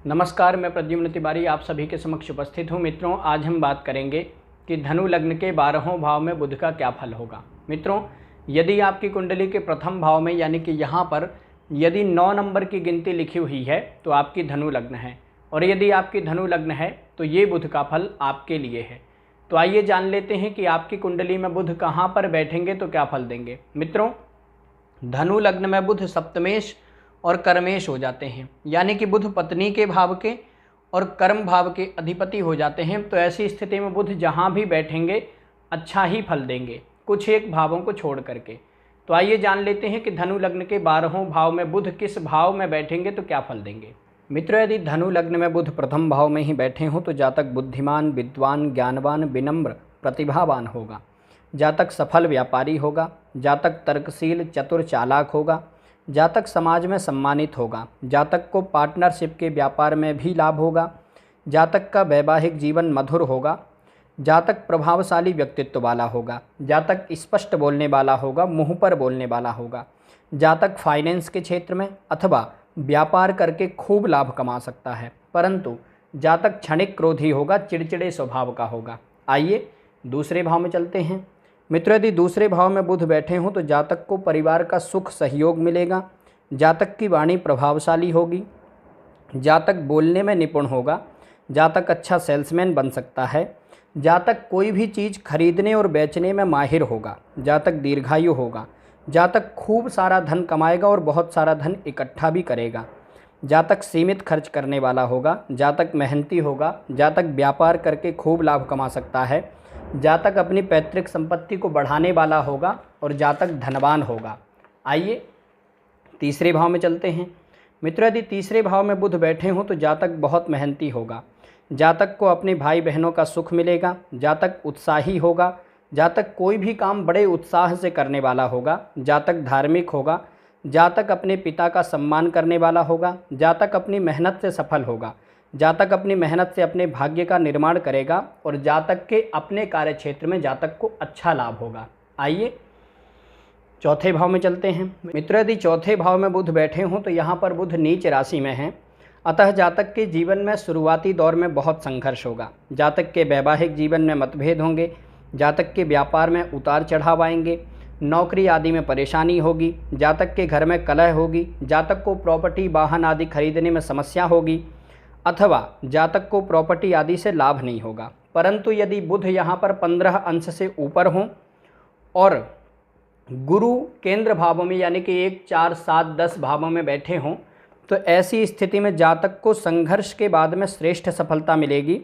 नमस्कार, मैं प्रद्युम्न तिवारी आप सभी के समक्ष उपस्थित हूँ। मित्रों, आज हम बात करेंगे कि धनु लग्न के 12वें भाव में बुध का क्या फल होगा। मित्रों, यदि आपकी कुंडली के प्रथम भाव में यानी कि यहाँ पर यदि 9 नंबर की गिनती लिखी हुई है तो आपकी धनु लग्न है, और यदि आपकी धनु लग्न है तो ये बुध का फल आपके लिए है। तो आइए जान लेते हैं कि आपकी कुंडली में बुध कहाँ पर बैठेंगे तो क्या फल देंगे। मित्रों, धनु लग्न में बुध सप्तमेश और कर्मेश हो जाते हैं, यानी कि बुध पत्नी के भाव के और कर्म भाव के अधिपति हो जाते हैं। तो ऐसी स्थिति में बुध जहाँ भी बैठेंगे अच्छा ही फल देंगे, कुछ एक भावों को छोड़ करके। तो आइए जान लेते हैं कि धनु लग्न के 12वें भाव में बुध किस भाव में बैठेंगे तो क्या फल देंगे। मित्रों, यदि धनु लग्न में बुध प्रथम भाव में ही बैठे हों तो जातक बुद्धिमान, विद्वान, ज्ञानवान, विनम्र, प्रतिभावान होगा। जातक सफल व्यापारी होगा। जातक तर्कशील, चतुर, चालाक होगा। जातक समाज में सम्मानित होगा। जातक को पार्टनरशिप के व्यापार में भी लाभ होगा। जातक का वैवाहिक जीवन मधुर होगा। जातक प्रभावशाली व्यक्तित्व वाला होगा। जातक स्पष्ट बोलने वाला होगा, मुंह पर बोलने वाला होगा। जातक फाइनेंस के क्षेत्र में अथवा व्यापार करके खूब लाभ कमा सकता है, परंतु जातक क्षणिक क्रोधी होगा, चिड़चिड़े स्वभाव का होगा। आइए दूसरे भाव में चलते हैं। मित्रों, यदि दूसरे भाव में बुध बैठे हों तो जातक को परिवार का सुख सहयोग मिलेगा। जातक की वाणी प्रभावशाली होगी। जातक बोलने में निपुण होगा। जातक अच्छा सेल्समैन बन सकता है। जातक कोई भी चीज़ खरीदने और बेचने में माहिर होगा। जातक दीर्घायु होगा। जातक खूब सारा धन कमाएगा और बहुत सारा धन इकट्ठा भी करेगा। जातक सीमित खर्च करने वाला होगा। जातक मेहनती होगा। जातक व्यापार करके खूब लाभ कमा सकता है। जातक अपनी पैतृक संपत्ति को बढ़ाने वाला होगा और जातक धनवान होगा। आइए तीसरे भाव में चलते हैं। मित्रों, यदि तीसरे भाव में बुध बैठे हों तो जातक बहुत मेहनती होगा। जातक को अपने भाई बहनों का सुख मिलेगा। जातक उत्साही होगा। जातक कोई भी काम बड़े उत्साह से करने वाला होगा। जातक धार्मिक होगा। जातक अपने पिता का सम्मान करने वाला होगा। जातक अपनी मेहनत से सफल होगा। जातक अपनी मेहनत से अपने भाग्य का निर्माण करेगा और जातक के अपने कार्य क्षेत्र में जातक को अच्छा लाभ होगा। आइए चौथे भाव में चलते हैं। मित्रों, यदि चौथे भाव में बुध बैठे हों तो यहाँ पर बुध नीच राशि में हैं, अतः जातक के जीवन में शुरुआती दौर में बहुत संघर्ष होगा। जातक के वैवाहिक जीवन में मतभेद होंगे। जातक के व्यापार में उतार चढ़ाव आएंगे। नौकरी आदि में परेशानी होगी। जातक के घर में कलह होगी। जातक को प्रॉपर्टी, वाहन आदि खरीदने में समस्या होगी, अथवा जातक को प्रॉपर्टी आदि से लाभ नहीं होगा। परंतु यदि बुध यहाँ पर 15 अंश से ऊपर हों और गुरु केंद्र भावों में यानी कि 1, 4, 7, 10 भावों में बैठे हों तो ऐसी स्थिति में जातक को संघर्ष के बाद में श्रेष्ठ सफलता मिलेगी।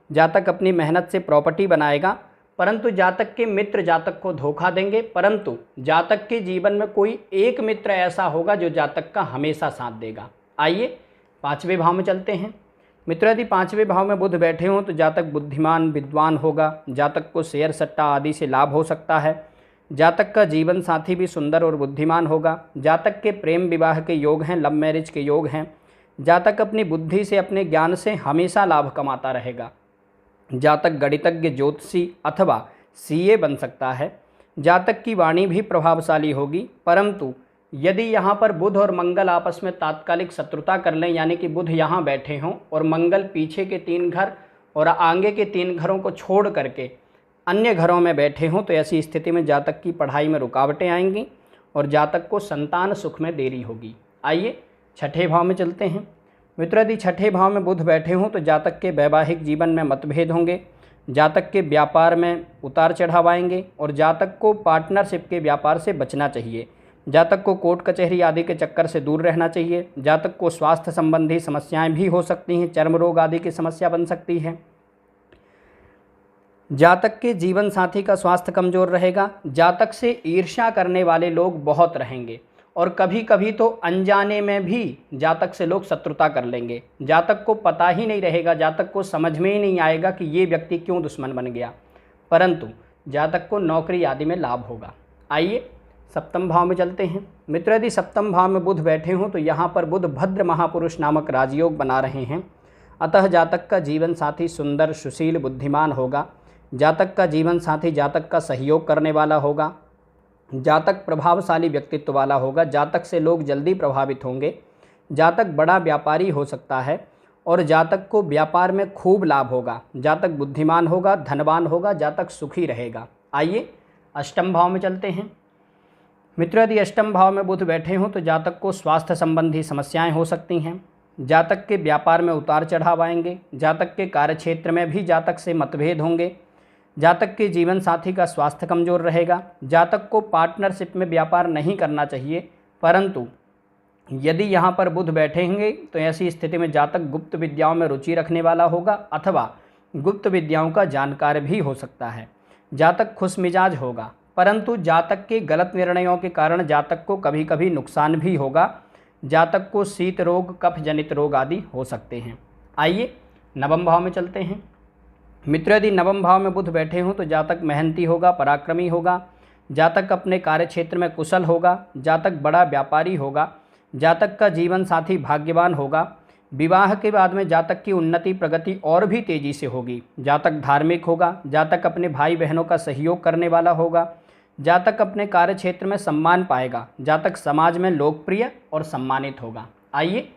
जातक अपनी मेहनत से प्रॉपर्टी बनाएगा, परंतु जातक के मित्र जातक को धोखा देंगे। परंतु जातक के जीवन में कोई एक मित्र ऐसा होगा जो जातक का हमेशा साथ देगा। आइए पाँचवें भाव में चलते हैं। मित्रों, यदि पाँचवें भाव में बुध बैठे हों तो जातक बुद्धिमान, विद्वान होगा। जातक को शेयर सट्टा आदि से लाभ हो सकता है। जातक का जीवन साथी भी सुंदर और बुद्धिमान होगा। जातक के प्रेम विवाह के योग हैं, लव मैरिज के योग हैं। जातक अपनी बुद्धि से, अपने ज्ञान से हमेशा लाभ कमाता रहेगा। जातक गणितज्ञ, ज्योतिषी अथवा सीए बन सकता है। जातक की वाणी भी प्रभावशाली होगी, परंतु यदि यहाँ पर बुध और मंगल आपस में तात्कालिक शत्रुता कर लें, यानी कि बुध यहाँ बैठे हों और मंगल पीछे के 3 घर और आगे के 3 घरों को छोड़ करके अन्य घरों में बैठे हों, तो ऐसी स्थिति में जातक की पढ़ाई में रुकावटें आएंगी और जातक को संतान सुख में देरी होगी। आइए छठे भाव में चलते हैं। मित्रों, यदि छठे भाव में बुध बैठे हों तो जातक के वैवाहिक जीवन में मतभेद होंगे। जातक के व्यापार में उतार चढ़ाव आएंगे और जातक को पार्टनरशिप के व्यापार से बचना चाहिए। जातक को कोर्ट कचहरी आदि के चक्कर से दूर रहना चाहिए। जातक को स्वास्थ्य संबंधी समस्याएं भी हो सकती हैं, चर्म रोग आदि की समस्या बन सकती है। जातक के जीवन साथी का स्वास्थ्य कमजोर रहेगा। जातक से ईर्ष्या करने वाले लोग बहुत रहेंगे और कभी कभी तो अनजाने में भी जातक से लोग शत्रुता कर लेंगे। जातक को पता ही नहीं रहेगा, जातक को समझ में ही नहीं आएगा कि ये व्यक्ति क्यों दुश्मन बन गया, परंतु जातक को नौकरी आदि में लाभ होगा। आइए सप्तम भाव में चलते हैं। मित्र, यदि सप्तम भाव में बुध बैठे हों तो यहाँ पर बुध भद्र महापुरुष नामक राजयोग बना रहे हैं, अतः जातक का जीवन साथी सुंदर, सुशील, बुद्धिमान होगा। जातक का जीवन साथी जातक का सहयोग करने वाला होगा। जातक प्रभावशाली व्यक्तित्व वाला होगा। जातक से लोग जल्दी प्रभावित होंगे। जातक बड़ा व्यापारी हो सकता है और जातक को व्यापार में खूब लाभ होगा, जातक बुद्धिमान होगा, धनवान होगा, जातक सुखी रहेगा। आइए अष्टम भाव में चलते हैं। मित्रों, यदि अष्टम भाव में बुध बैठे हों तो जातक को स्वास्थ्य संबंधी समस्याएं हो सकती हैं, जातक के व्यापार में उतार चढ़ाव आएंगे, जातक के कार्यक्षेत्र में भी जातक से मतभेद होंगे, जातक के जीवन साथी का स्वास्थ्य कमजोर रहेगा, जातक को पार्टनरशिप में व्यापार नहीं करना चाहिए, परंतु यदि यहाँ पर बुध बैठेंगे तो ऐसी स्थिति में जातक गुप्त विद्याओं में रुचि रखने वाला होगा अथवा गुप्त विद्याओं का जानकार भी हो सकता है। जातक खुश मिजाज होगा, परंतु जातक के गलत निर्णयों के कारण जातक को कभी कभी नुकसान भी होगा, जातक को शीत रोग, कफ जनित रोग आदि हो सकते हैं। आइए नवम भाव में चलते हैं। मित्रों, यदि नवम भाव में बुध बैठे हों तो जातक मेहनती होगा, पराक्रमी होगा, जातक अपने कार्य क्षेत्र में कुशल होगा, जातक बड़ा व्यापारी होगा, जातक का जीवन साथी भाग्यवान होगा, विवाह के बाद में जातक की उन्नति प्रगति और भी तेजी से होगी, जातक धार्मिक होगा, जातक अपने भाई बहनों का सहयोग करने वाला होगा, जातक अपने कार्य क्षेत्र में सम्मान पाएगा, जातक समाज में लोकप्रिय और सम्मानित होगा। आइए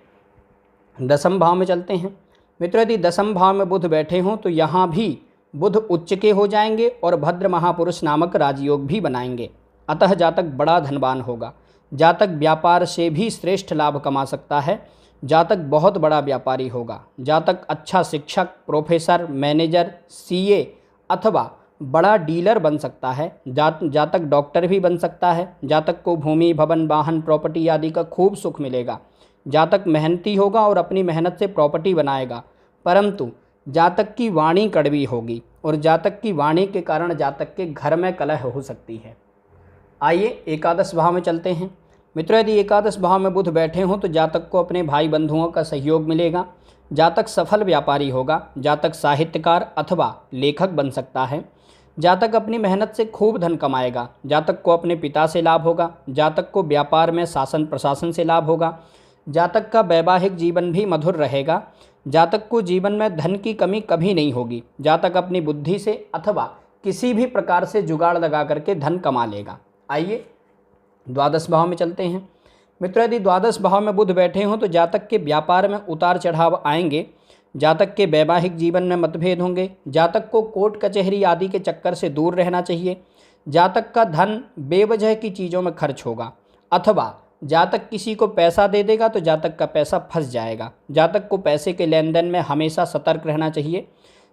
दसम भाव में चलते हैं। मित्रों, यदि दसम भाव में बुध बैठे हों तो यहाँ भी बुध उच्च के हो जाएंगे और भद्र महापुरुष नामक राजयोग भी बनाएंगे, अतः जातक बड़ा धनवान होगा, जातक व्यापार से भी श्रेष्ठ लाभ कमा सकता है, जातक बहुत बड़ा व्यापारी होगा, जातक अच्छा शिक्षक, प्रोफेसर, मैनेजर, सीए अथवा बड़ा डीलर बन सकता है, जातक डॉक्टर भी बन सकता है, जातक को भूमि, भवन, वाहन, प्रॉपर्टी आदि का खूब सुख मिलेगा, जातक मेहनती होगा और अपनी मेहनत से प्रॉपर्टी बनाएगा, परंतु जातक की वाणी कड़वी होगी और जातक की वाणी के कारण जातक के घर में कलह हो सकती है। आइए एकादश भाव में चलते हैं। मित्रों, यदि एकादश भाव में बुध बैठे हों तो जातक को अपने भाई बंधुओं का सहयोग मिलेगा, जातक सफल व्यापारी होगा, जातक साहित्यकार अथवा लेखक बन सकता है, जातक अपनी मेहनत से खूब धन कमाएगा, जातक को अपने पिता से लाभ होगा, जातक को व्यापार में शासन प्रशासन से लाभ होगा, जातक का वैवाहिक जीवन भी मधुर रहेगा, जातक को जीवन में धन की कमी कभी नहीं होगी, जातक अपनी बुद्धि से अथवा किसी भी प्रकार से जुगाड़ लगा करके धन कमा लेगा। आइए द्वादश भाव में चलते हैं। मित्रों, यदि द्वादश भाव में बुध बैठे हों तो जातक के व्यापार में उतार चढ़ाव आएंगे, जातक के वैवाहिक जीवन में मतभेद होंगे, जातक को कोर्ट कचहरी आदि के चक्कर से दूर रहना चाहिए, जातक का धन बेवजह की चीज़ों में खर्च होगा अथवा जातक किसी को पैसा दे देगा तो जातक का पैसा फंस जाएगा, जातक को पैसे के लेन देन में हमेशा सतर्क रहना चाहिए,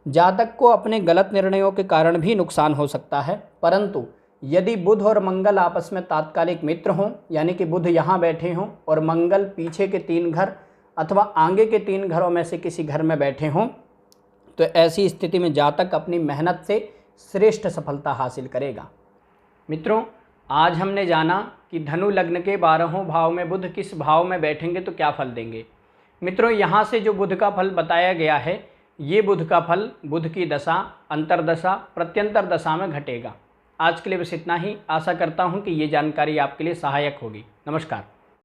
जातक को अपने गलत निर्णयों के कारण भी नुकसान हो सकता है, परंतु यदि बुध और मंगल आपस में तात्कालिक मित्र हों, यानी कि बुध यहाँ बैठे हों और मंगल पीछे के 3 घर अथवा आगे के 3 घरों में से किसी घर में बैठे हों, तो ऐसी स्थिति में जातक अपनी मेहनत से श्रेष्ठ सफलता हासिल करेगा। मित्रों, आज हमने जाना कि धनु लग्न के 12वें भाव में बुध किस भाव में बैठेंगे तो क्या फल देंगे। मित्रों, यहाँ से जो बुध का फल बताया गया है, ये बुध का फल बुध की दशा, अंतरदशा, प्रत्यंतर दशा में घटेगा। आज के लिए बस इतना ही। आशा करता हूँ कि ये जानकारी आपके लिए सहायक होगी। नमस्कार।